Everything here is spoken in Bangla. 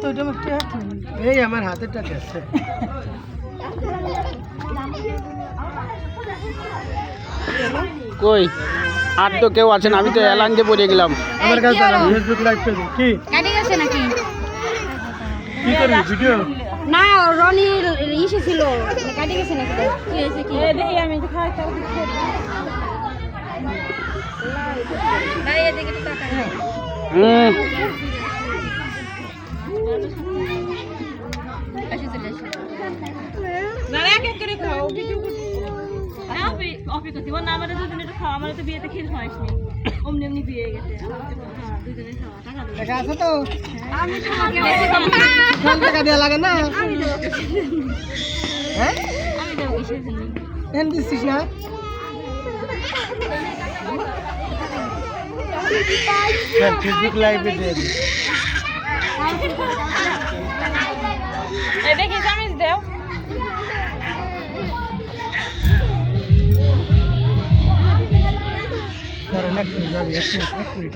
তো ওইটা একটা এই আমার হাতের টাকা আছে কই আর তো কেউ আছেন, আমি তো এলাঙ্গে পড়ে গেলাম। আমার কাছে ফেসবুক লাইভ পেজ কি কাটে গেছে নাকি? কি করবি ভিডিও না রনি ইসে ছিল কাটে গেছে নাকি? কি হয়েছে কি দেখি আমি তো খাই তাও দেখি ভাই এদিকে তো টাকা আসি চলে আসি না এক এক করে খাও ভিডিও অফি করছি না আমাদের দুজনে তো খাওয়া, আমাদের তো বিয়েতে খেয়ে খাওয়াইনি, অমনি অমনি বিয়ে গেছে দুজনে খাওয়া টাকা আছে তো আমি টাকা দেওয়া লাগে না হ্যাঁ আমি দেবো কিসের জন্য এন দিছিস না ফেসবুক লাইভে দিয়ে দিই দেখি চামিচ দেও এক মিনিট